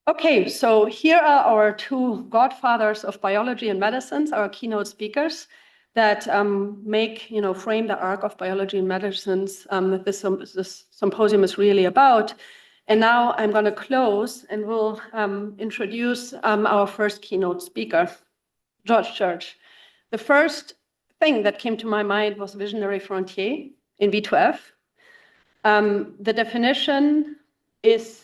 Okay, so here are our two godfathers of biology and medicines, our keynote speakers that frame the arc of biology and medicines that this symposium is really about. And now I'm going to close and we'll introduce our first keynote speaker, George Church. The first thing that came to my mind was visionary frontier in V2F. The definition is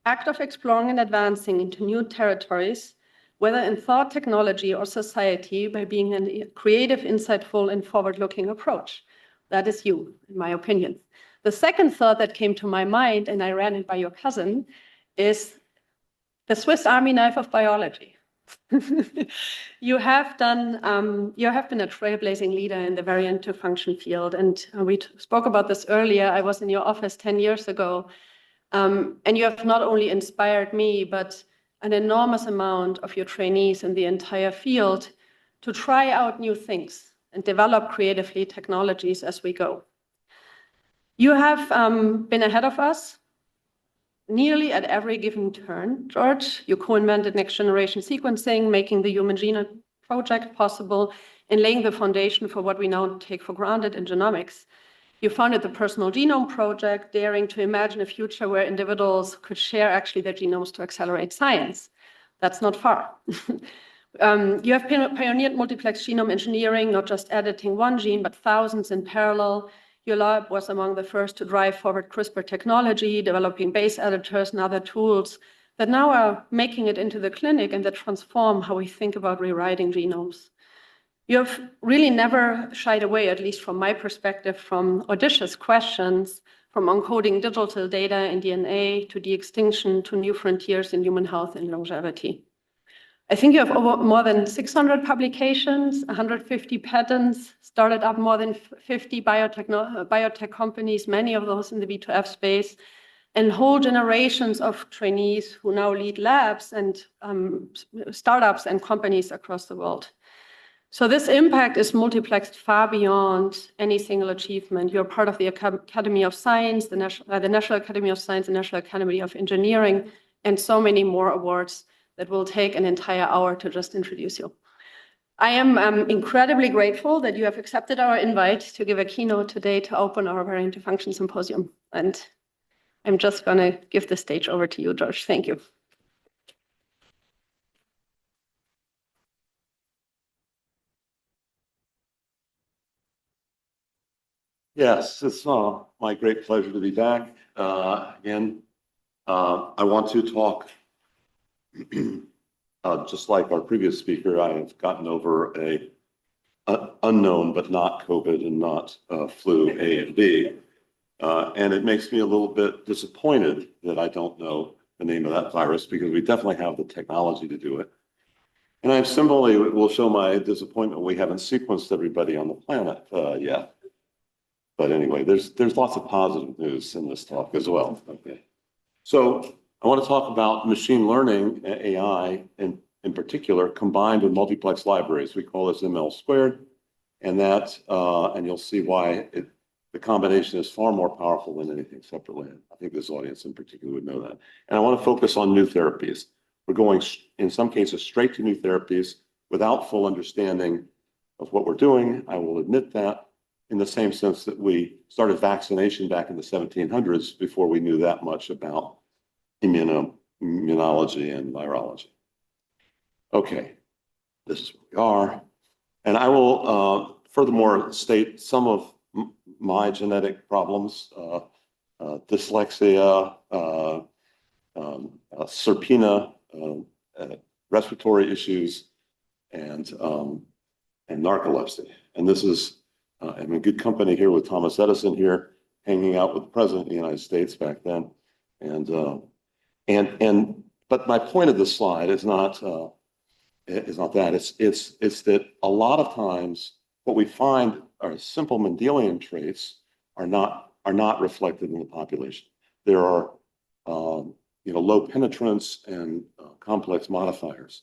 act of exploring and advancing into new territories, whether in thought, technology, or society, by being a creative, insightful, and forward-looking approach. That is you, in my opinion. The second thought that came to my mind, and I ran it by your cousin, is the Swiss Army knife of biology. You have been a trailblazing leader in the variant to function field, and we spoke about this earlier. I was in your office 10 years ago. And you have not only inspired me, but an enormous amount of your trainees in the entire field to try out new things and develop creatively technologies as we go. You have been ahead of us nearly at every given turn, George. You co-invented next generation sequencing, making the Human Genome Project possible, and laying the foundation for what we now take for granted in genomics. You founded the Personal Genome Project, daring to imagine a future where individuals could share actually their genomes to accelerate science. That's not far. You have pioneered multiplex genome engineering, not just editing one gene, but thousands in parallel. Your lab was among the first to drive forward CRISPR technology, developing base editors and other tools that now are making it into the clinic and that transform how we think about rewriting genomes. You have really never shied away, at least from my perspective, from audacious questions, from encoding digital data in DNA to de-extinction to new frontiers in human health and longevity. I think you have more than 600 publications, 150 patents, started up more than 50 biotech companies, many of those in the V2F space, and whole generations of trainees who now lead labs and startups and companies across the world. So this impact is multiplexed far beyond any single achievement. You're part of the Academy of Science, the National Academy of Science, the National Academy of Engineering, and so many more awards that will take an entire hour to just introduce you. I am incredibly grateful that you have accepted our invite to give a keynote today to open our Variant to Function Symposium. And I'm just going to give the stage over to you, George. Thank you. Yes, it's my great pleasure to be back again. I want to talk, just like our previous speaker, I have gotten over a unknown, but not COVID and not flu A and B. And it makes me a little bit disappointed that I don't know the name of that virus, because we definitely have the technology to do it. And I similarly will show my disappointment we haven't sequenced everybody on the planet yet. But anyway, there's lots of positive news in this talk as well. Okay, so I want to talk about machine learning, AI, in particular, combined with multiplex libraries. We call this ML squared, and you'll see why the combination is far more powerful than anything separately. I think this audience in particular would know that. And I want to focus on new therapies. We're going, in some cases, straight to new therapies without full understanding of what we're doing. I will admit that, in the same sense that we started vaccination back in the 1700s before we knew that much about immunology and virology. Okay, this is where we are. And I will furthermore state some of my genetic problems, dyslexia, serpina, respiratory issues, and narcolepsy. And this is, I'm in good company here with Thomas Edison here, hanging out with the President of the United States back then. But my point of this slide is not that. It's that a lot of times what we find are simple Mendelian traits are not reflected in the population. There are low penetrance and complex modifiers,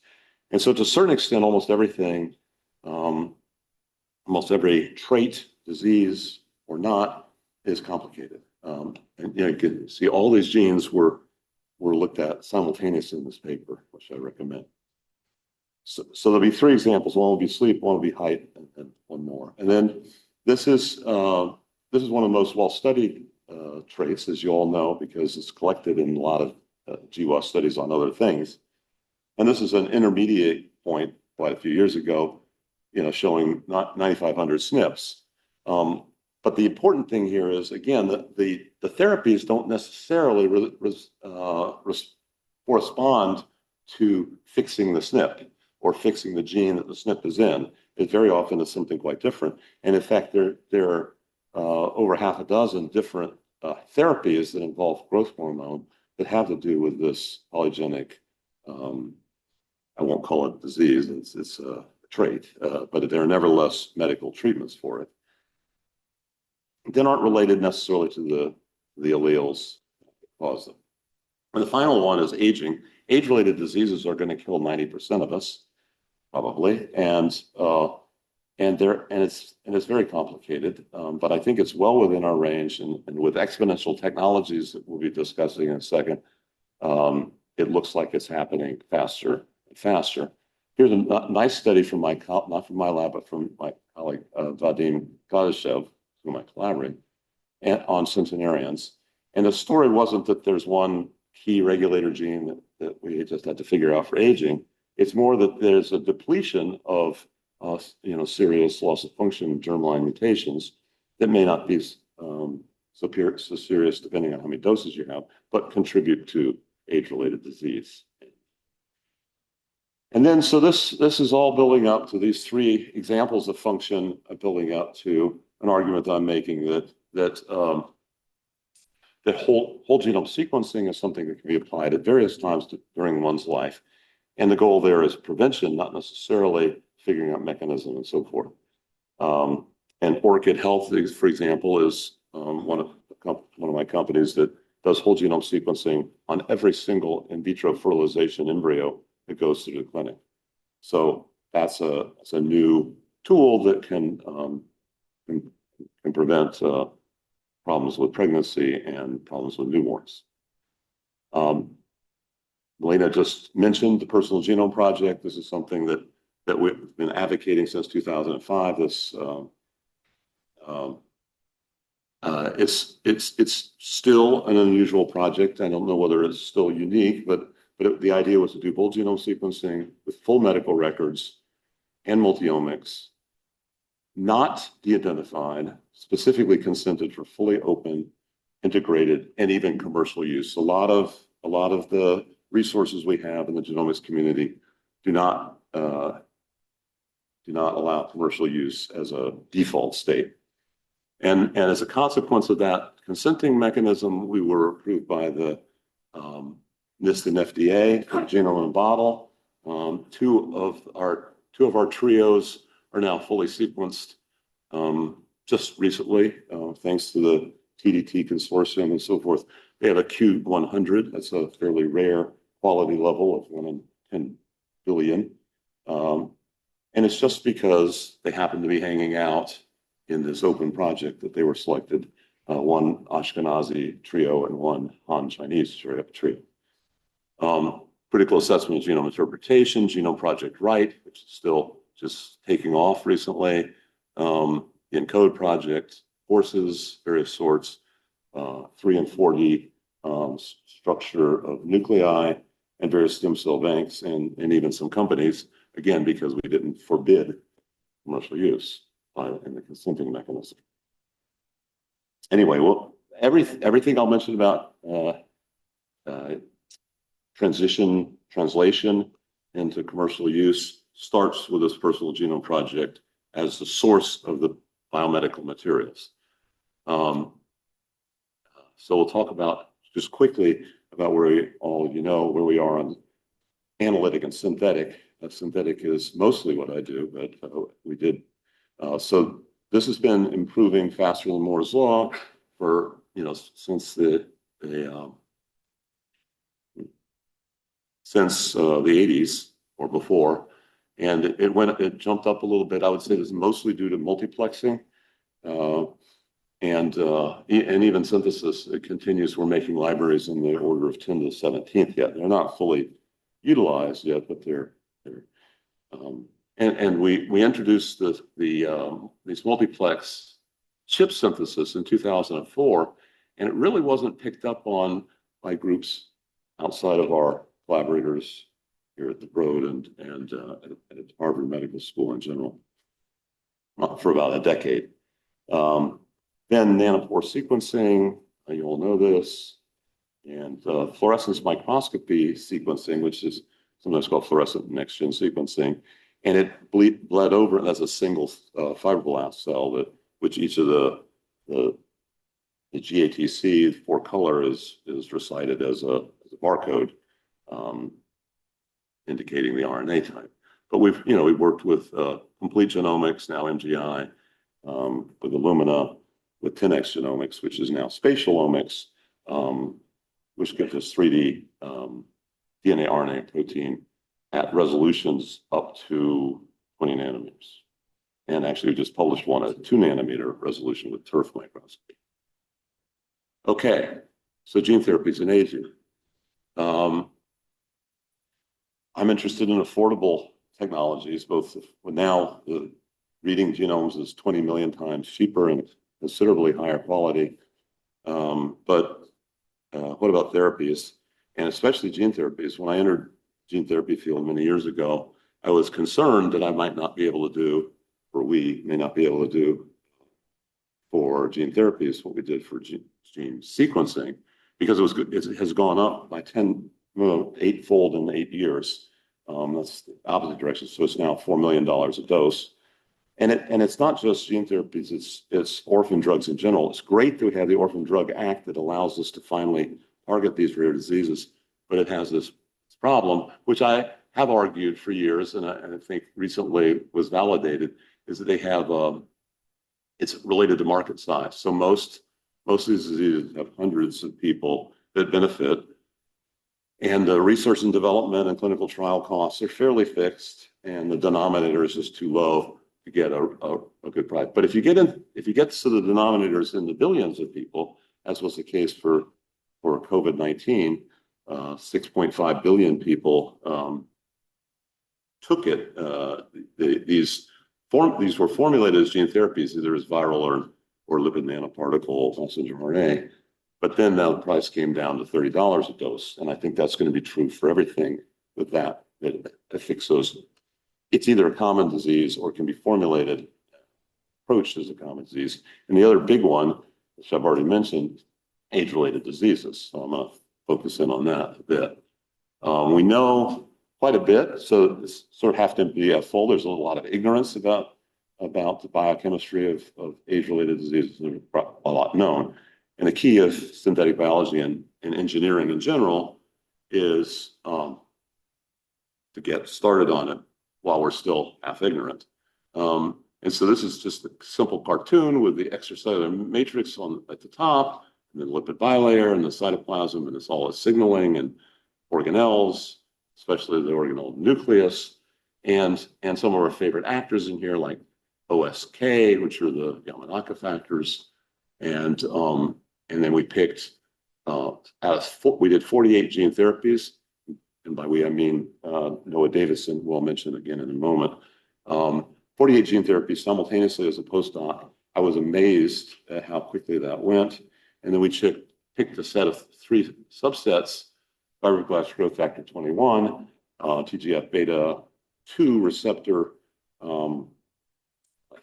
and so to a certain extent, almost everything. Almost every trait, disease or not, is complicated. And you can see all these genes were were looked at simultaneously in this paper, which I recommend. So there'll be three examples. One will be sleep, one will be height, and one more. And then this is one of the most well-studied traits, as you all know, because it's collected in a lot of GWAS studies on other things. And this is an intermediate point quite a few years ago, showing 9,500 SNPs. But the important thing here is, again, that the therapies don't necessarily correspond to fixing the SNP or fixing the gene that the SNP is in. It very often is something quite different. And in fact, there are over half a dozen different therapies that involve growth hormone that have to do with this polygenic, I won't call it disease, it's a trait, but there are nevertheless medical treatments for it. They aren't related necessarily to the alleles that cause them. And the final one is aging. Age-related diseases are going to kill 90% of us, probably, and it's very complicated. But I think it's well within our range, and with exponential technologies that we'll be discussing in a second, it looks like it's happening faster and faster. Here's a nice study from not from my lab, but from my colleague Vadim Gadashev, whom I collaborate, on centenarians. And the story wasn't that there's one key regulator gene that we just had to figure out for aging. It's more that there's a depletion of serious loss of function germline mutations that may not be so serious depending on how many doses you have, but contribute to age-related disease. And then, so this is all building up to these three examples of function, building up to an argument that I'm making that whole genome sequencing is something that can be applied at various times during one's life. And the goal there is prevention, not necessarily figuring out mechanism and so forth. And Orchid Health, for example, is one of my companies that does whole genome sequencing on every single in vitro fertilization embryo that goes through the clinic. So that's a new tool that can prevent problems with pregnancy and problems with newborns. Melina just mentioned the Personal Genome Project. This is something that we've been advocating since 2005. It's still an unusual project. I don't know whether it's still unique, but the idea was to do whole genome sequencing with full medical records and multiomics, not de-identified, specifically consented for fully open, integrated, and even commercial use. A lot of the resources we have in the genomics community do not allow commercial use as a default state. And as a consequence of that consenting mechanism, we were approved by the NIST and FDA for genome in a bottle. Two of our trios are now fully sequenced just recently, thanks to the TDT consortium and so forth. They have a Q100. That's a fairly rare quality level of 1 in 10 billion. And it's just because they happen to be hanging out in this open project that they were selected, one Ashkenazi trio and one Han Chinese trio. Critical assessment of genome interpretation, Genome Project Write, which is still just taking off recently, the ENCODE project, courses, various sorts, 3 and 4D structure of nuclei, and various stem cell banks, and even some companies, again, because we didn't forbid commercial use in the consenting mechanism. Anyway, well, everything I'll mention about translation into commercial use starts with this Personal Genome Project as the source of the biomedical materials. So we'll talk about just quickly about where we are on analytic and synthetic. Synthetic is mostly what I do, but we did. So this has been improving faster than Moore's Law for, since the 80s or before. And it jumped up a little bit. I would say this is mostly due to multiplexing. And even synthesis, it continues. We're making libraries in the order of 10 to the 17th yet. They're not fully utilized yet, but and we introduced these multiplex chip synthesis in 2004, and it really wasn't picked up on by groups outside of our collaborators here at the Broad and at Harvard Medical School in general for about a decade. Then nanopore sequencing, you all know this, and fluorescence microscopy sequencing, which is sometimes called fluorescent next-gen sequencing, and it bled over as a single fibroblast cell which each of the GATC for color is recited as a barcode indicating the RNA type. But we've worked with Complete Genomics, now MGI, with Illumina, with 10x Genomics, which is now spatial omics, which gives us 3D DNA, RNA, and protein at resolutions up to 20 nanometers. And actually, we just published one at 2 nanometer resolution with turf microscopy. Okay, so gene therapies and aging. I'm interested in affordable technologies, both now the reading genomes is 20 million times cheaper and considerably higher quality. But what about therapies, and especially gene therapies? When I entered gene therapy field many years ago, I was concerned that I might not be able to do, or we may not be able to do for gene therapies what we did for gene sequencing, because it has gone up by 8-fold in 8 years. That's the opposite direction. So it's now $4 million a dose. And it's not just gene therapies, it's orphan drugs in general. It's great that we have the Orphan Drug Act that allows us to finally target these rare diseases, but it has this problem, which I have argued for years, and I think recently was validated, is that they have, it's related to market size. So most of these diseases have hundreds of people that benefit, and the research and development and clinical trial costs are fairly fixed, and the denominator is just too low to get a good price. But if you get to the denominators in the billions of people, as was the case for COVID-19, 6.5 billion people took it. These were formulated as gene therapies, either as viral or lipid nanoparticle messenger RNA. But then the price came down to $30 a dose, and I think that's going to be true for everything with that affects those. It's either a common disease or can be formulated, approached as a common disease. And the other big one, which I've already mentioned, age-related diseases. So I'm going to focus in on that a bit. We know quite a bit, so this sort of have to be full. There's a lot of ignorance about the biochemistry of age-related diseases. There's a lot known. And the key of synthetic biology and engineering in general is to get started on it while we're still half ignorant. And so this is just a simple cartoon with the extracellular matrix at the top, and then lipid bilayer and the cytoplasm, and it's all signaling and organelles, especially the organelle nucleus, and some of our favorite actors in here, like OSK, which are the Yamanaka factors, and then we picked we did 48 gene therapies, and by we I mean Noah Davison, who I'll mention again in a moment. 48 gene therapies simultaneously as a postdoc. I was amazed at how quickly that went. And then we picked a set of 3 subsets: fibroblast growth factor 21, TGF-beta 2 receptor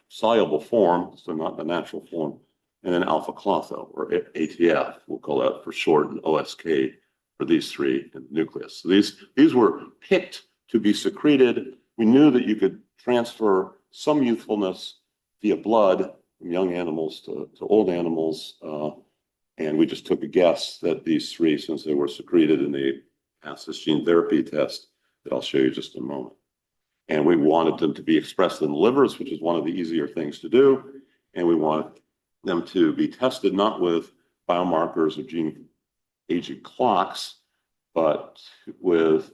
soluble form, so not the natural form, and then alpha klotho, or ATF, we'll call that for short, and OSK for these 3 in the nucleus. So these were picked to be secreted. We knew that you could transfer some youthfulness via blood from young animals to old animals, and we just took a guess that these 3, since they were secreted and they passed this gene therapy test that I'll show you just in a moment. And we wanted them to be expressed in the livers, which is one of the easier things to do. And we want them to be tested not with biomarkers or gene aging clocks, but with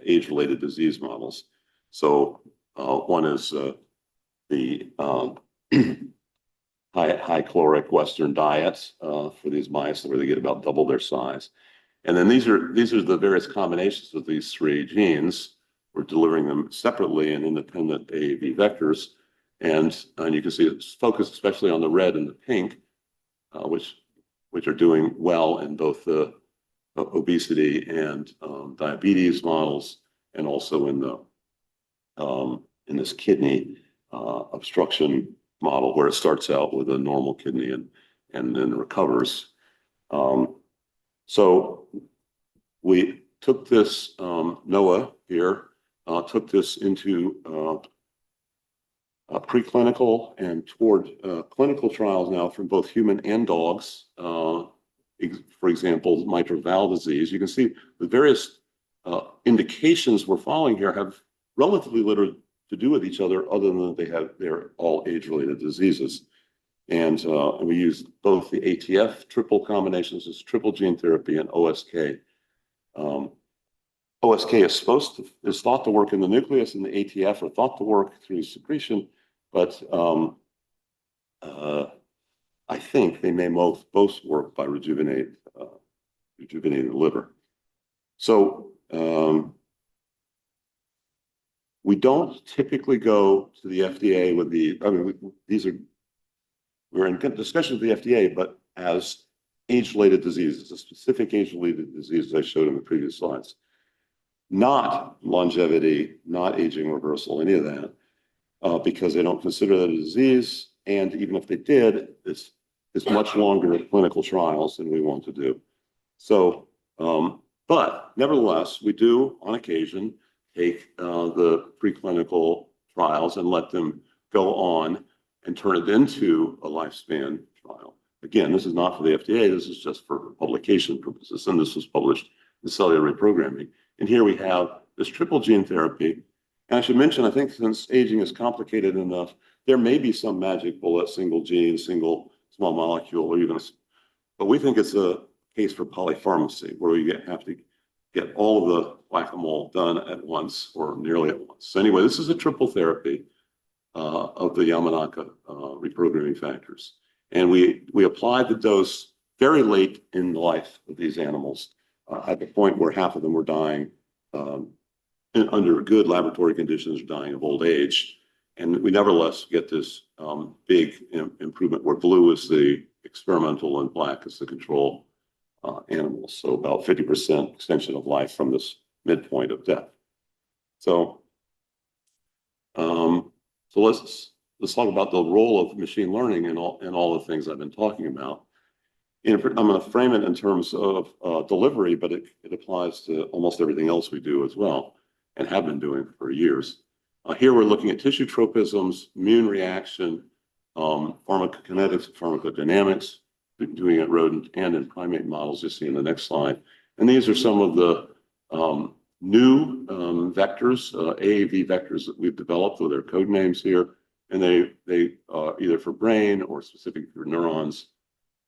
age-related disease models. So one is the high caloric Western diet for these mice where they get about double their size. And then these are the various combinations of these three genes. We're delivering them separately in independent AAV vectors. And you can see it's focused especially on the red and the pink, which are doing well in both the obesity and diabetes models, and also in this kidney obstruction model where it starts out with a normal kidney and then recovers. So we took this, Noah here, took this into preclinical and toward clinical trials now from both human and dogs. For example, mitral valve disease. You can see the various indications we're following here have relatively little to do with each other than that they're all age-related diseases. And we use both the ATF triple combinations as triple gene therapy and OSK. OSK is thought to work in the nucleus, and the ATF are thought to work through secretion, but I think they may both work by rejuvenating the liver. So we don't typically go to the FDA with we're in discussion with the FDA, but as age-related diseases, a specific age-related disease I showed in the previous slides. Not longevity, not aging reversal, any of that, because they don't consider that a disease, and even if they did, it's much longer clinical trials than we want to do. So, but nevertheless, we do on occasion take the preclinical trials and let them go on and turn it into a lifespan trial. Again, this is not for the FDA, this is just for publication purposes, and this was published in Cellular Reprogramming. And here we have this triple gene therapy. And I should mention, I think since aging is complicated enough, there may be some magic bullet, single gene, single small molecule, or even, but we think it's a case for polypharmacy, where we have to get all of the whack-a-mole done at once, or nearly at once. So anyway, this is a triple therapy of the Yamanaka reprogramming factors. And we applied the dose very late in the life of these animals, at the point where half of them were dying under good laboratory conditions, dying of old age. And we nevertheless get this big improvement where blue is the experimental and black is the control animals. So about 50% extension of life from this midpoint of death. So, let's talk about the role of machine learning in all the things I've been talking about. I'm going to frame it in terms of delivery, but it applies to almost everything else we do as well, and have been doing for years. Here we're looking at tissue tropisms, immune reaction, pharmacokinetics, pharmacodynamics, doing it rodent and in primate models, you see in the next slide. And these are some of the new vectors, AAV vectors that we've developed with their code names here. And they either for brain or specific for neurons,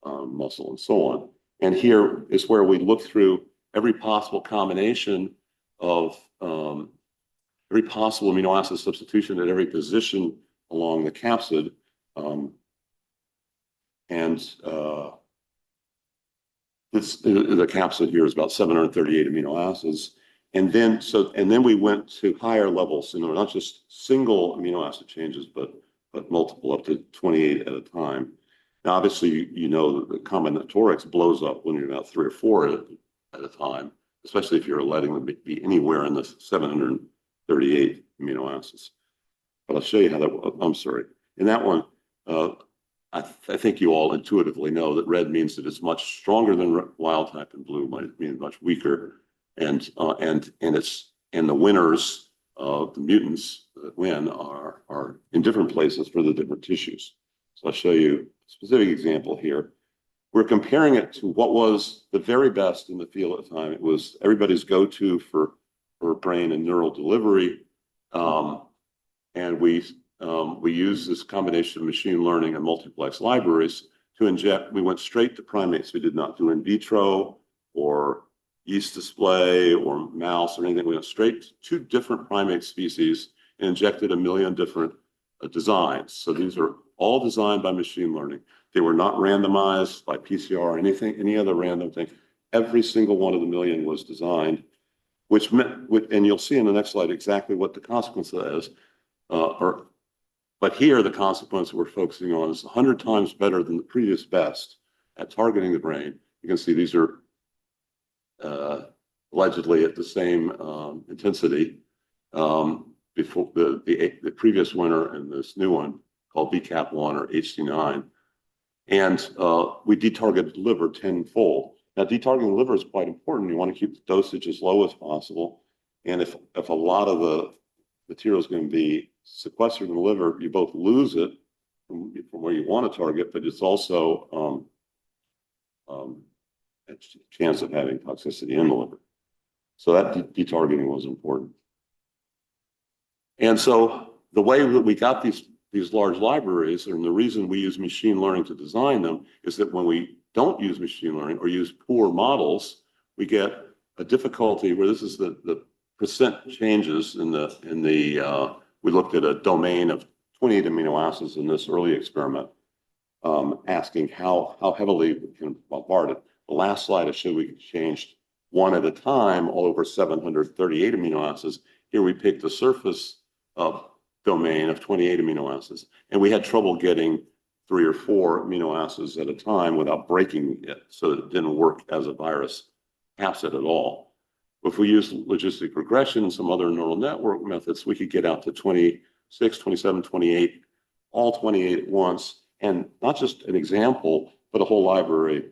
muscle, and so on. And here is where we look through every possible combination of every possible amino acid substitution at every position along the capsid. The capsid here is about 738 amino acids. And then we went to higher levels, not just single amino acid changes, but multiple, up to 28 at a time. Now, obviously, you know that the combinatorics blows up when you're about 3 or 4 at a time, especially if you're letting them be anywhere in the 738 amino acids. But I'll show you how that, I'm sorry. In that one, I think you all intuitively know that red means that it's much stronger than wild type, and blue might mean much weaker. And the winners of the mutants that win are in different places for the different tissues. So I'll show you a specific example here. We're comparing it to what was the very best in the field at the time. It was everybody's go-to for brain and neural delivery. And we use this combination of machine learning and multiplex libraries to inject. We went straight to primates. We did not do in vitro or yeast display or mouse or anything. We went straight to 2 different primate species and injected 1 million different designs. So these are all designed by machine learning. They were not randomized by PCR or anything, any other random thing. Every single one of the million was designed, which meant, and you'll see in the next slide exactly what the consequence of that is. But here, the consequence we're focusing on is 100 times better than the previous best at targeting the brain. You can see these are allegedly at the same intensity before the previous winner and this new one called BCAP1 or HC9. And we detargeted the liver tenfold. Now, detargeting the liver is quite important. You want to keep the dosage as low as possible. And if a lot of the material is going to be sequestered in the liver, you both lose it from where you want to target, but it's also a chance of having toxicity in the liver. So that detargeting was important. And so the way that we got these large libraries, and the reason we use machine learning to design them, is that when we don't use machine learning or use poor models, we get a difficulty where this is the percent changes in the we looked at a domain of 28 amino acids in this early experiment, asking how heavily we can bombard it. The last slide I showed we changed one at a time, all over 738 amino acids. Here we picked the surface domain of 28 amino acids, and we had trouble getting 3 or 4 amino acids at a time without breaking it, so that it didn't work as a virus capsid at all. If we use logistic regression and some other neural network methods, we could get out to 26, 27, 28, all 28 at once, and not just an example, but a whole library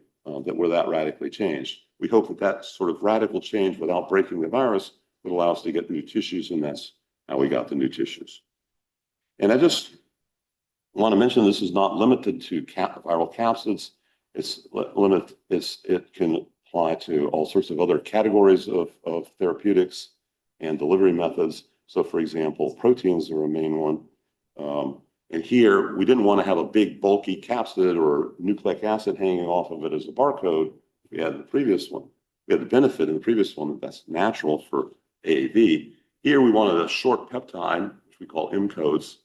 that were that radically changed. We hope that that sort of radical change without breaking the virus would allow us to get new tissues, and that's how we got the new tissues. And I just want to mention this is not limited to viral capsids. It can apply to all sorts of other categories of therapeutics and delivery methods. So, for example, proteins are a main one. And here, we didn't want to have a big, bulky capsid or nucleic acid hanging off of it as a barcode. We had the previous one. We had the benefit in the previous one that's natural for AAV. Here, we wanted a short peptide, which we call M codes,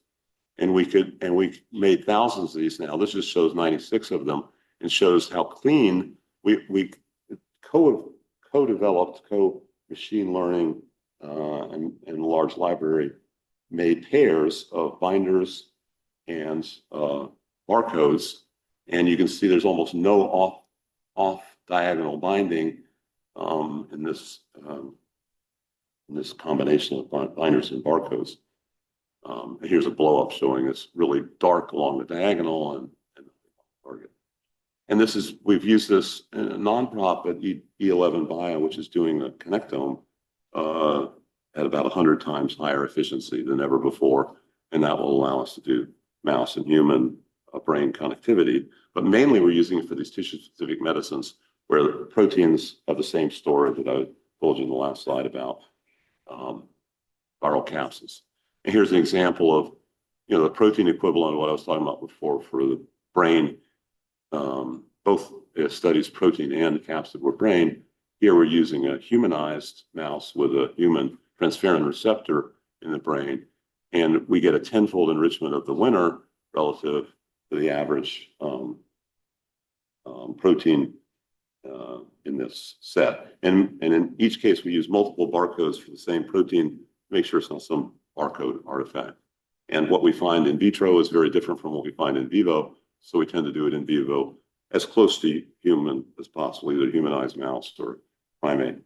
and we made thousands of these now. This just shows 96 of them and shows how clean we co-developed, co-machine learning and large library made pairs of binders and barcodes, and you can see there's almost no off diagonal binding in this combination of binders and barcodes. Here's a blow up showing it's really dark along the diagonal and target. And we've used this in a nonprofit, E11 Bio, which is doing a connectome at about 100 times higher efficiency than ever before. And that will allow us to do mouse and human brain connectivity. But mainly we're using it for these tissue-specific medicines where the proteins have the same story that I told you in the last slide about viral capsids. And here's an example of, the protein equivalent of what I was talking about before for the brain. Both studies, protein and capsid, were brain. Here we're using a humanized mouse with a human transferrin receptor in the brain, and we get a tenfold enrichment of the winner relative to the average protein in this set. And in each case, we use multiple barcodes for the same protein to make sure it's not some barcode artifact. And what we find in vitro is very different from what we find in vivo, so we tend to do it in vivo as close to human as possible, either humanized mouse or primate.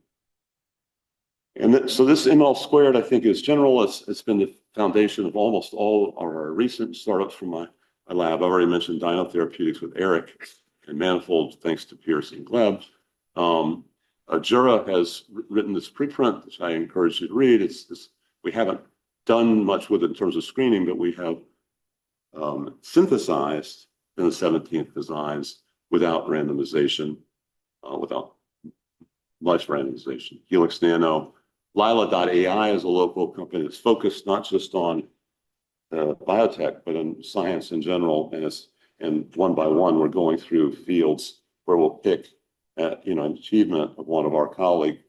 And so this ML squared, I think, is general. It's been the foundation of almost all our recent startups from my lab. I've already mentioned Dino Therapeutics with Eric and Manifold, thanks to Pierce and Gleb. Jura has written this preprint, which I encourage you to read. We haven't done much with it in terms of screening, but we have synthesized in the 17th designs without randomization, without much randomization. Helix Nano. Lila.ai is a local company that's focused not just on biotech, but on science in general. And one by one, we're going through fields where we'll pick an achievement of one of our colleague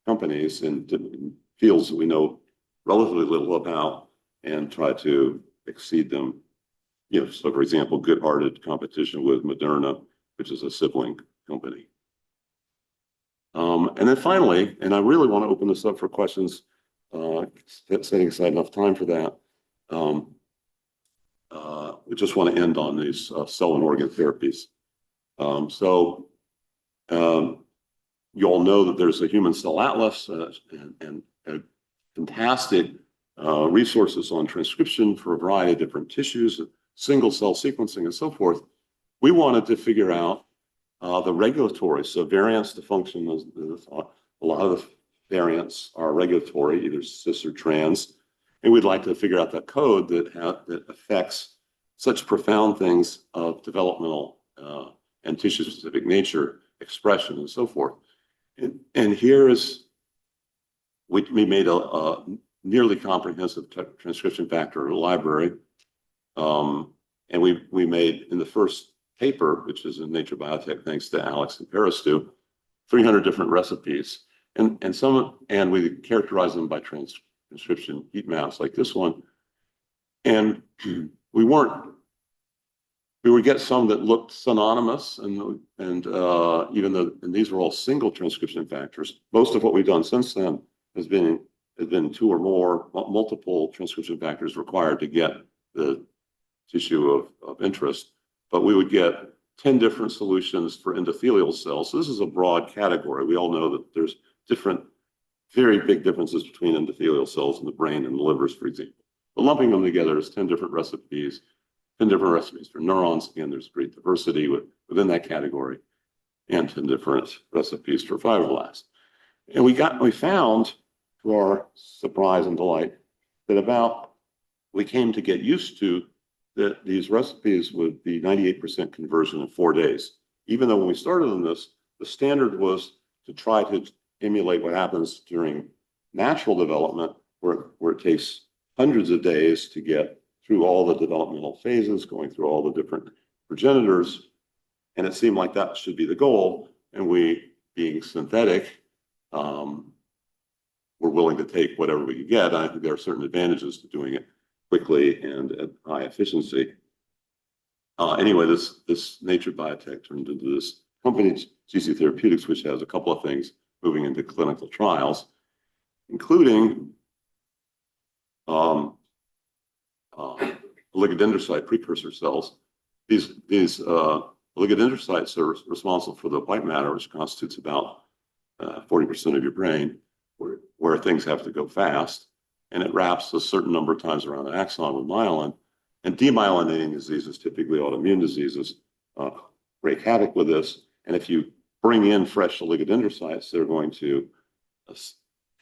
companies in fields that we know relatively little about and try to exceed them so for example, good-hearted competition with Moderna, which is a sibling company. And then finally, and I really want to open this up for questions, setting aside enough time for that. We just want to end on these cell and organ therapies. You all know that there's a human cell atlas and fantastic resources on transcription for a variety of different tissues, single cell sequencing and so forth. We wanted to figure out the regulatory, so variants to function. A lot of the variants are regulatory, either cis or trans, and we'd like to figure out that code that affects such profound things of developmental and tissue-specific nature, expression, and so forth. And here is, we made a nearly comprehensive transcription factor library, and we made in the first paper, which is in Nature Biotech, thanks to Alex and Parastu, 300 different recipes, and we characterize them by transcription heat maps like this one, and we would get some that looked synonymous, and even though these were all single transcription factors, most of what we've done since then has been two or more multiple transcription factors required to get the tissue of interest. But we would get 10 different solutions for endothelial cells. So this is a broad category. We all know that there's very big differences between endothelial cells in the brain and the livers, for example. But lumping them together is 10 different recipes. 10 different recipes for neurons. Again, there's great diversity within that category, and 10 different recipes for fibroblasts. And we found, to our surprise and delight, that we came to get used to that these recipes would be 98% conversion in 4 days. Even though when we started on this, the standard was to try to emulate what happens during natural development, where it takes hundreds of days to get through all the developmental phases, going through all the different progenitors. And it seemed like that should be the goal. And we, being synthetic, were willing to take whatever we could get. I think there are certain advantages to doing it quickly and at high efficiency. Anyway, this Nature Biotech turned into this company, GC Therapeutics, which has a couple of things moving into clinical trials, including oligodendrocyte precursor cells. These oligodendrocytes are responsible for the white matter, which constitutes about 40% of your brain, where things have to go fast. And it wraps a certain number of times around the axon with myelin. And demyelinating diseases, typically autoimmune diseases, wreak havoc with this. And if you bring in fresh oligodendrocytes, they're going to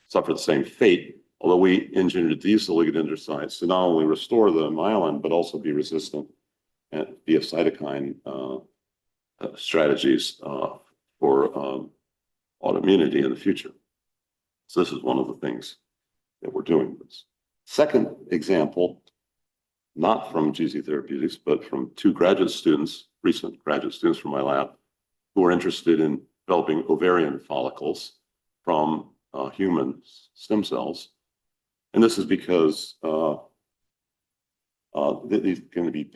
suffer the same fate. Although we engineered these oligodendrocytes to not only restore the myelin, but also be resistant via cytokine strategies for autoimmunity in the future. So this is one of the things that we're doing. This second example, not from GC Therapeutics, but from two graduate students, recent graduate students from my lab, who are interested in developing ovarian follicles from human stem cells. And this is because these are going to be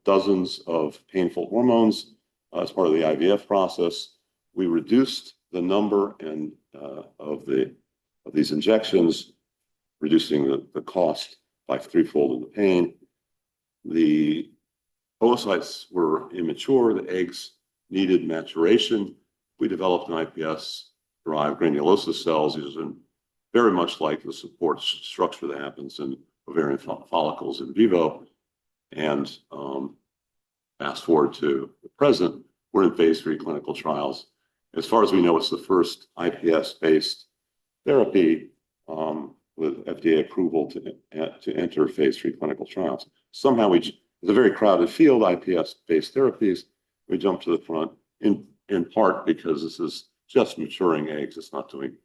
dozens of painful hormones as part of the IVF process. We reduced the number of these injections, reducing the cost by threefold in the pain. The oocytes were immature. The eggs needed maturation. We developed an iPS-derived granulosa cells. These are very much like the support structure that happens in ovarian follicles in vivo. And fast forward to the present, we're in phase 3 clinical trials. As far as we know, it's the first iPS-based therapy with FDA approval to enter phase 3 clinical trials. Somehow it's a very crowded field, iPS-based therapies. We jump to the front in part because this is just maturing eggs. It's not doing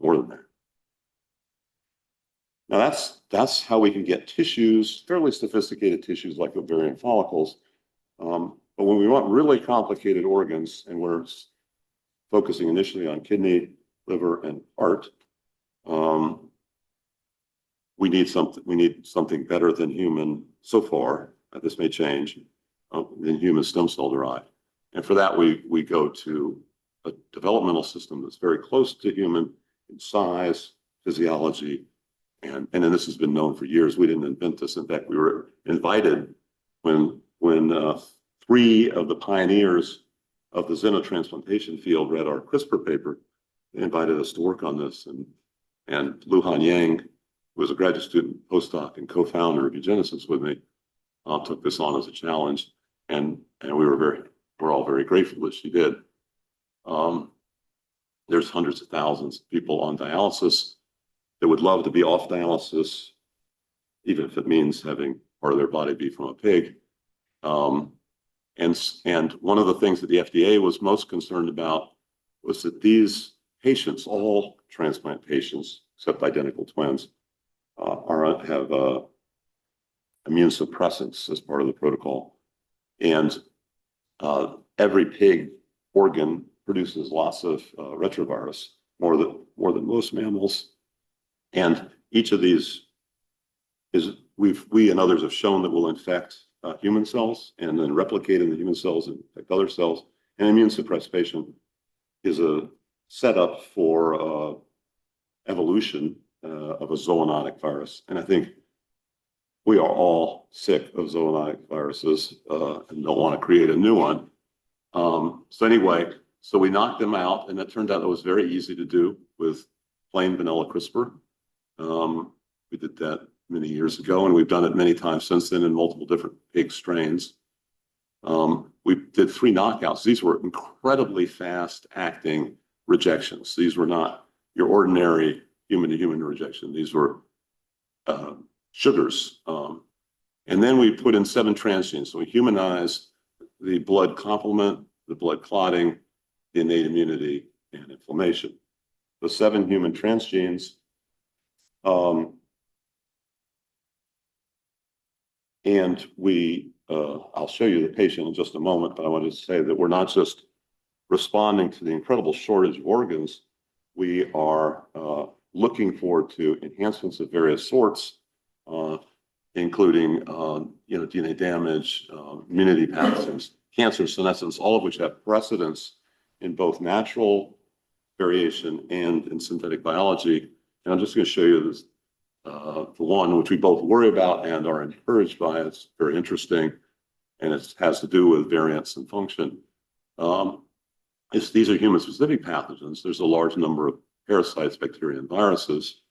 more than that. Now that's how we can get tissues, fairly sophisticated tissues like ovarian follicles. But when we want really complicated organs, and we're focusing initially on kidney, liver, and heart, we need something better than human so far. This may change than human stem cell derived. And for that, we go to a developmental system that's very close to human in size, physiology, and then this has been known for years. We didn't invent this. In fact, we were invited when 3 of the pioneers of the xenotransplantation field read our CRISPR paper. They invited us to work on this, and Luhan Yang, who was a graduate student, postdoc, and co-founder of Eugenesis with me, took this on as a challenge, and we're all very grateful that she did. There's hundreds of thousands of people on dialysis that would love to be off dialysis, even if it means having part of their body be from a pig. And one of the things that the FDA was most concerned about was that these patients, all transplant patients, except identical twins, have immune suppressants as part of the protocol. And every pig organ produces lots of retrovirus, more than most mammals. And each of these we and others have shown that will infect human cells and then replicate in the human cells and infect other cells. And immune suppression is a setup for evolution of a zoonotic virus. And I think we are all sick of zoonotic viruses and don't want to create a new one. So anyway, so we knocked them out, and it turned out it was very easy to do with plain vanilla CRISPR. We did that many years ago, and we've done it many times since then in multiple different pig strains. We did 3 knockouts. These were incredibly fast-acting rejections. These were not your ordinary human-to-human rejection. These were sugars. And then we put in 7 transgenes. So we humanized the blood complement, the blood clotting, the innate immunity, and inflammation. The 7 human transgenes. And I'll show you the patient in just a moment, but I wanted to say that we're not just responding to the incredible shortage of organs. We are looking forward to enhancements of various sorts, including DNA damage, immunity pathogens, cancer senescence, all of which have precedence in both natural variation and in synthetic biology. And I'm just going to show you this, the one which we both worry about and are encouraged by. It's very interesting, and it has to do with variants and function. These are human-specific pathogens. There's a large number of parasites, bacteria, and viruses.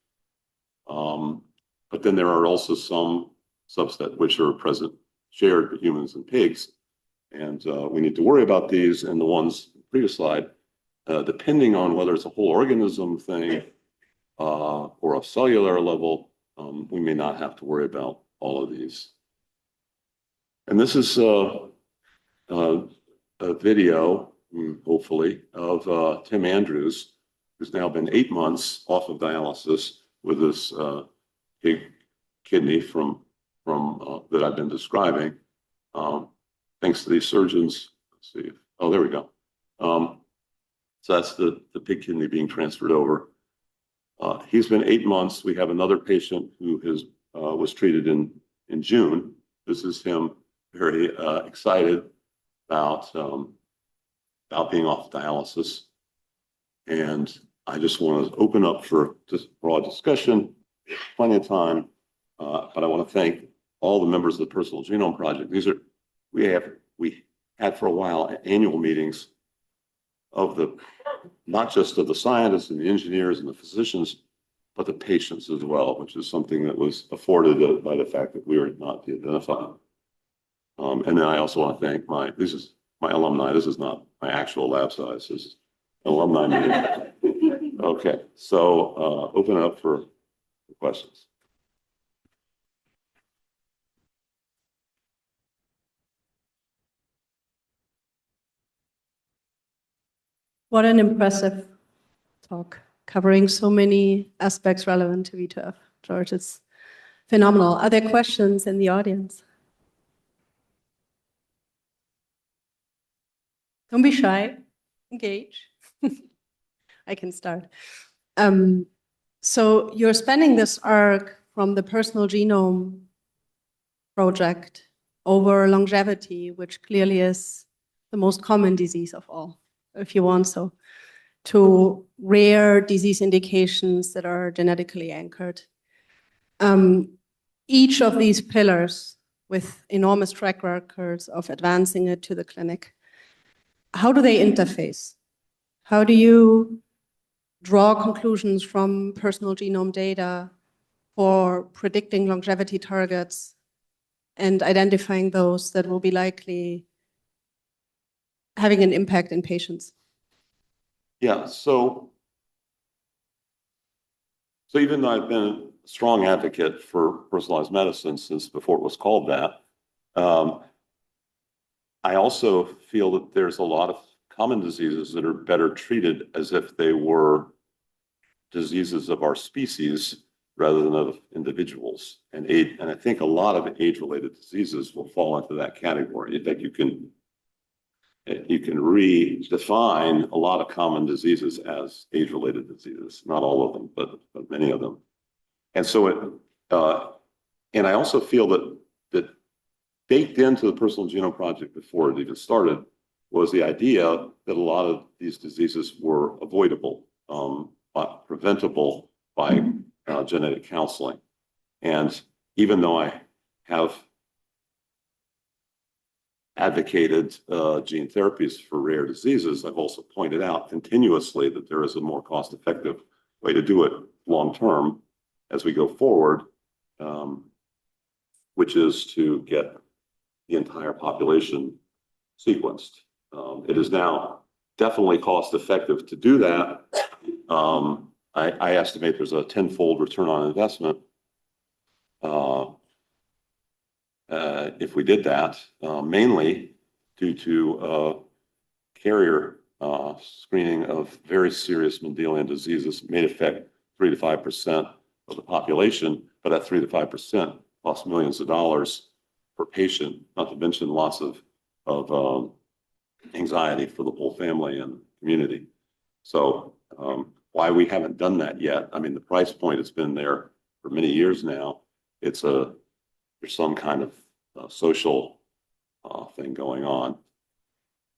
But then there are also some subset which are present, shared with humans and pigs. And we need to worry about these. And the ones in the previous slide, depending on whether it's a whole organism thing or a cellular level, we may not have to worry about all of these. And this is a video, hopefully, of Tim Andrews, who's now been 8 months off of dialysis with this pig kidney from that I've been describing. Thanks to these surgeons. Let's see. Oh, there we go. So that's the pig kidney being transferred over. He's been 8 months. We have another patient who was treated in June. This is him very excited about being off dialysis. And I just want to open up for just broad discussion, plenty of time. But I want to thank all the members of the Personal Genome Project. We had for a while annual meetings of not just of the scientists and the engineers and the physicians, but the patients as well, which is something that was afforded by the fact that we were not de-identified. And then I also want to thank this is my alumni. This is not my actual lab size. This is alumni meeting. Okay, so open it up for questions. What an impressive talk, covering so many aspects relevant to V2F. George, it's phenomenal. Are there questions in the audience? Don't be shy. Engage. I can start. So you're spanning this arc from the personal genome project over longevity, which clearly is the most common disease of all, if you want so, to rare disease indications that are genetically anchored. Each of these pillars with enormous track records of advancing it to the clinic, how do they interface? How do you draw conclusions from personal genome data for predicting longevity targets and identifying those that will be likely having an impact in patients? Yeah, so even though I've been a strong advocate for personalized medicine since before it was called that, I also feel that there's a lot of common diseases that are better treated as if they were diseases of our species rather than of individuals. And I think a lot of age-related diseases will fall into that category. In fact, you can redefine a lot of common diseases as age-related diseases. Not all of them, but many of them. And so and I also feel that baked into the Personal Genome Project before it even started was the idea that a lot of these diseases were avoidable, preventable by genetic counseling. And even though I have advocated gene therapies for rare diseases, I've also pointed out continuously that there is a more cost-effective way to do it long-term as we go forward, which is to get the entire population sequenced. It is now definitely cost-effective to do that. I estimate there's a 10-fold return on investment if we did that, mainly due to carrier screening of very serious Mendelian diseases may affect 3 to 5% of the population, but that 3 to 5% costs millions of dollars per patient, not to mention lots of anxiety for the whole family and community. So why we haven't done that yet? I mean, the price point has been there for many years now. There's some kind of social thing going on.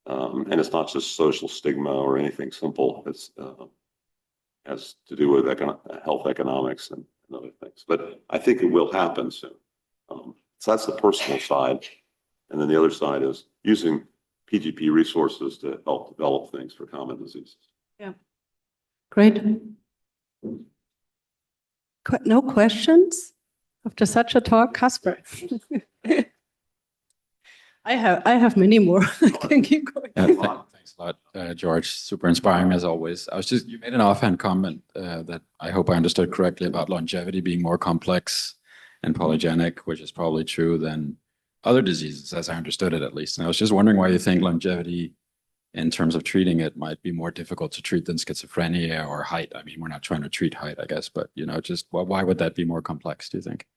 And it's not just social stigma or anything simple. It's has to do with health economics and other things. But I think it will happen soon. So that's the personal side. And then the other side is using PGP resources to help develop things for common diseases. Yeah. Great. No questions after such a talk, Kasper? I have many more. I can keep going. Thanks a lot, George. Super inspiring as always. You made an offhand comment that I hope I understood correctly about longevity being more complex and polygenic, which is probably true than other diseases, as I understood it at least. And I was just wondering why you think longevity, in terms of treating it, might be more difficult to treat than schizophrenia or height. I mean, we're not trying to treat height, I guess, but just why would that be more complex, do you think?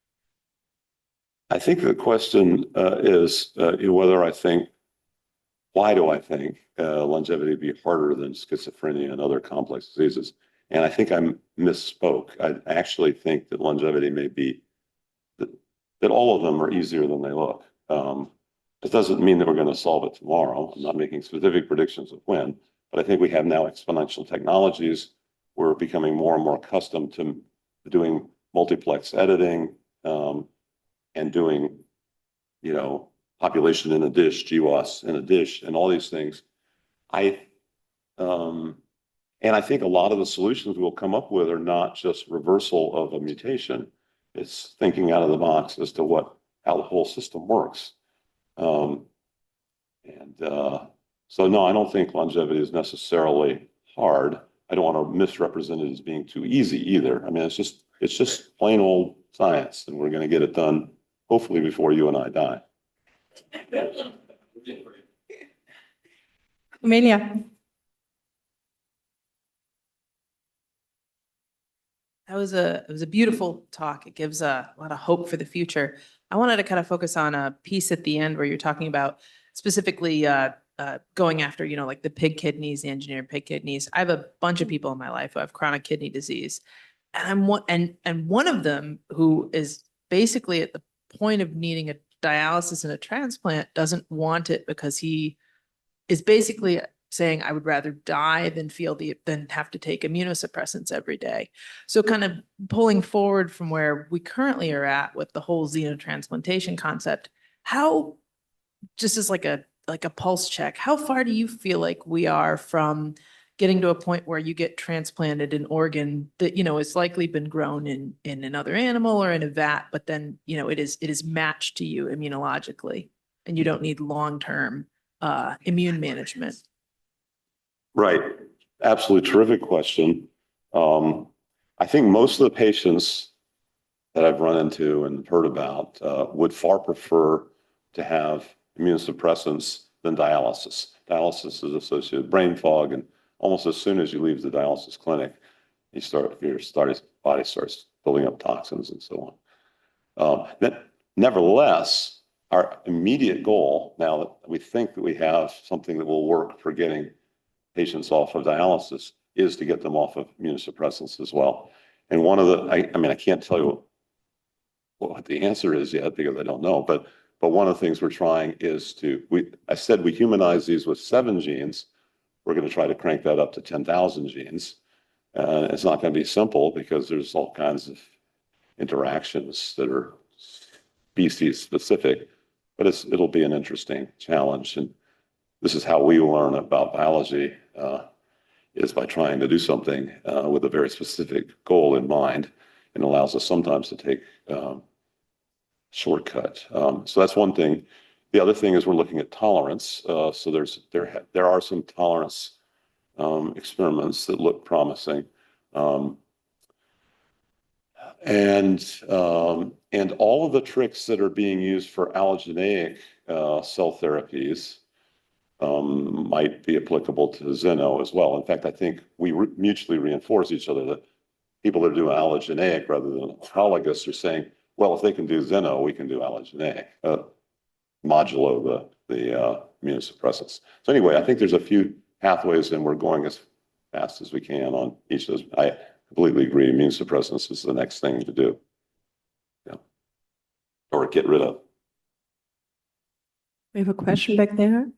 I think the question is why do I think longevity would be harder than schizophrenia and other complex diseases? And I think I misspoke. I actually think that longevity may be, that all of them are easier than they look. It doesn't mean that we're going to solve it tomorrow. I'm not making specific predictions of when, but I think we have now exponential technologies. We're becoming more and more accustomed to doing multiplex editing and doing, population in a dish, GWAS in a dish, and all these things. And I think a lot of the solutions we'll come up with are not just reversal of a mutation. It's thinking out of the box as to how the whole system works. So no, I don't think longevity is necessarily hard. I don't want to misrepresent it as being too easy either. I mean, it's just plain old science, and we're going to get it done hopefully before you and I die. Amelia. It was a beautiful talk. It gives a lot of hope for the future. I wanted to kind of focus on a piece at the end where you're talking about specifically going after, like the pig kidneys, the engineered pig kidneys. I have a bunch of people in my life who have chronic kidney disease. and one of them who is basically at the point of needing a dialysis and a transplant doesn't want it because he is basically saying, I would rather die than than have to take immunosuppressants every day. So kind of pulling forward from where we currently are at with the whole xenotransplantation concept, how, just as like a pulse check, how far do you feel like we are from getting to a point where you get transplanted an organ that, has likely been grown in another animal or in a vat, but then, it is matched to you immunologically and you don't need long-term immune management? Right. Absolutely terrific question. I think most of the patients that I've run into and heard about would far prefer to have immunosuppressants than dialysis. Dialysis is associated with brain fog, and almost as soon as you leave the dialysis clinic, your body starts building up toxins and so on. Nevertheless, our immediate goal, now that we think that we have something that will work for getting patients off of dialysis, is to get them off of immunosuppressants as well. And one of the, I can't tell you what the answer is yet because I don't know, but one of the things we're trying is I said we humanize these with 7 genes. We're going to try to crank that up to 10,000 genes. It's not going to be simple because there's all kinds of interactions that are species specific, but it'll be an interesting challenge. And this is how we learn about biology, is by trying to do something with a very specific goal in mind, and allows us sometimes to take shortcut. So that's one thing. The other thing is we're looking at tolerance. So there are some tolerance experiments that look promising. And all of the tricks that are being used for allogeneic cell therapies might be applicable to Xeno as well. In fact, I think we mutually reinforce each other, that people that are doing allogeneic rather than autologous are saying, well, if they can do Xeno, we can do allogeneic, modulo the immunosuppressants. So anyway, I think there's a few pathways and we're going as fast as we can on each of those. I completely agree. Immunosuppressants is the next thing to do. Yeah. Or get rid of. We have a question back there.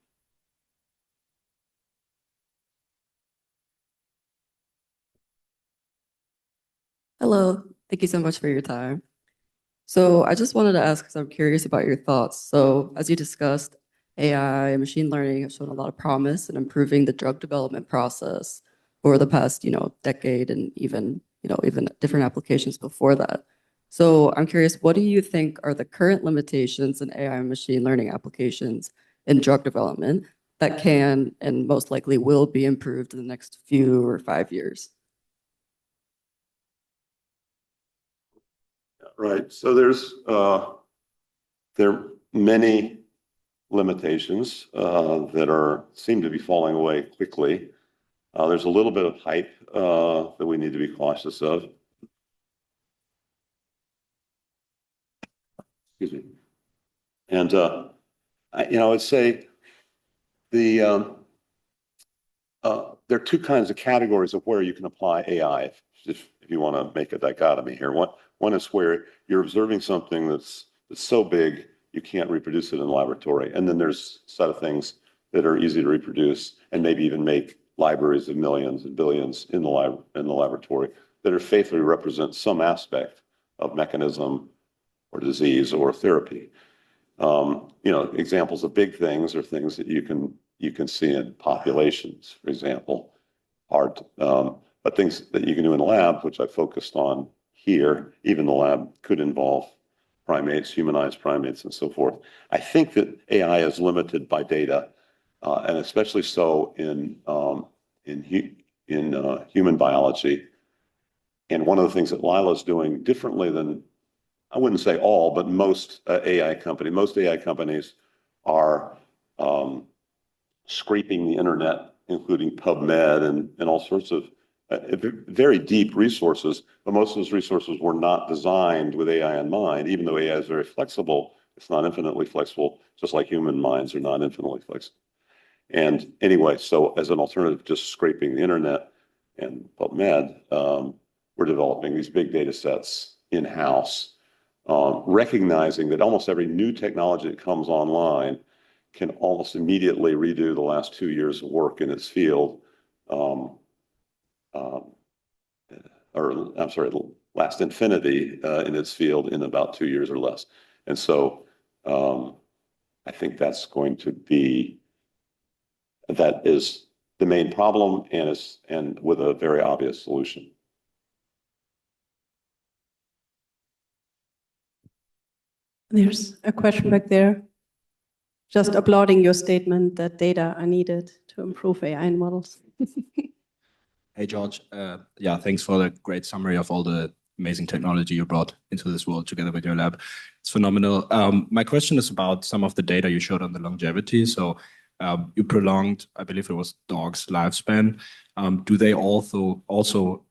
Hello, thank you so much for your time. So I just wanted to ask, because I'm curious about your thoughts. So as you discussed, AI and machine learning have shown a lot of promise in improving the drug development process over the past, decade, and even different applications before that. So I'm curious, what do you think are the current limitations in AI and machine learning applications in drug development that can and most likely will be improved in the next few or 5 years? Right. So there are many limitations that seem to be falling away quickly. There's a little bit of hype that we need to be cautious of. Excuse me. And I would say there are 2 kinds of categories of where you can apply AI. If you want to make a dichotomy here, one is where you're observing something that's so big you can't reproduce it in the laboratory, and then there's a set of things that are easy to reproduce and maybe even make libraries of millions and billions in the laboratory that are faithfully represent some aspect of mechanism or disease or therapy. Examples of big things are things that you can see in populations, for example, but things that you can do in the lab, which I focused on here, even the lab could involve primates, humanized primates, and so forth. I think that AI is limited by data, and especially so in human biology. And one of the things that Lila is doing differently than, I wouldn't say all, but most AI companies are scraping the internet, including PubMed and all sorts of very deep resources, but most of those resources were not designed with AI in mind. Even though AI is very flexible, it's not infinitely flexible, just like human minds are not infinitely flexible. And anyway, so as an alternative to just scraping the internet and PubMed, we're developing these big data sets in-house, recognizing that almost every new technology that comes online can almost immediately redo the last 2 years of work in its field, last infinity in its field in about 2 years or less. And so I think that's going to be, that is the main problem, and with a very obvious solution. There's a question back there. Just applauding your statement that data are needed to improve AI models. Hey, George. Yeah, thanks for the great summary of all the amazing technology you brought into this world together with your lab. It's phenomenal. My question is about some of the data you showed on the longevity. So you prolonged, I believe it was dogs' lifespan. Do they also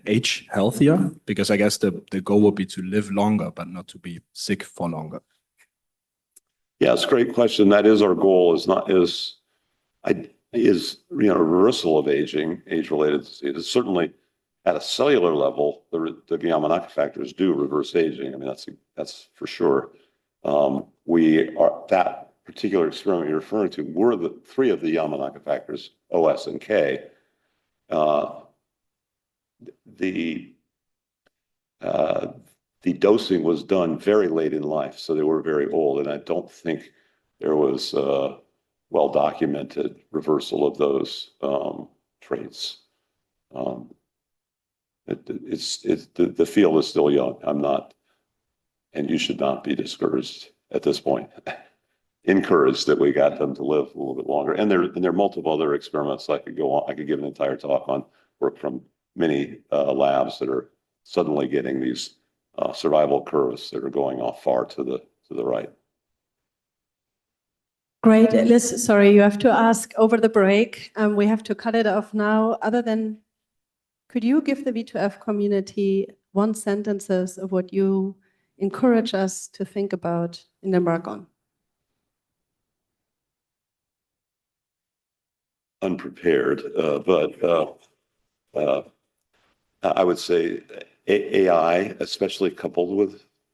age healthier? Because I guess the goal would be to live longer, but not to be sick for longer. Yeah, it's a great question. That is our goal. Is reversal of aging, age-related disease. It's certainly at a cellular level, the Yamanaka factors do reverse aging. I mean, that's for sure. That particular experiment you're referring to were the 3 of the Yamanaka factors, OS and K. The dosing was done very late in life, so they were very old, and I don't think there was well-documented reversal of those traits. The field is still young. I'm not, and you should not be discouraged at this point. Encouraged that we got them to live a little bit longer. And there are multiple other experiments I could go on. I could give an entire talk on work from many labs that are suddenly getting these survival curves that are going off far to the right. Great. Liz, sorry, you have to ask over the break. We have to cut it off now. Other than, could you give the V2F community 1 sentence of what you encourage us to think about in the embark on? Unprepared, but I would say AI, especially coupled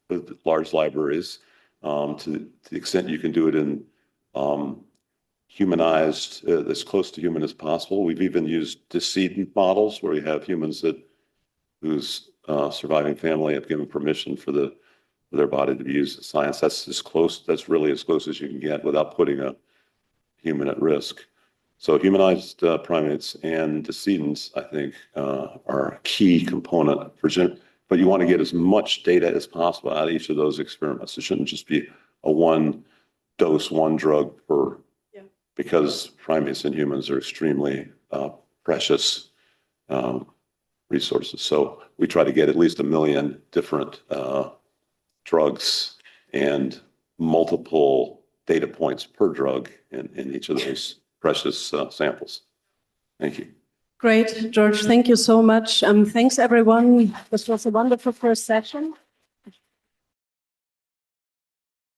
with large libraries, to the extent you can do it in humanized, as close to human as possible. We've even used decedent models where you have humans whose surviving family have given permission for their body to be used in science. That's really as close as you can get without putting a human at risk. So humanized primates and decedents, I think, are a key component but you want to get as much data as possible out of each of those experiments. It shouldn't just be a one dose, one drug per, because primates and humans are extremely precious resources. So we try to get at least 1 million different drugs and multiple data points per drug in each of those precious samples. Thank you. Great, George. Thank you so much. Thanks, everyone. This was a wonderful first session.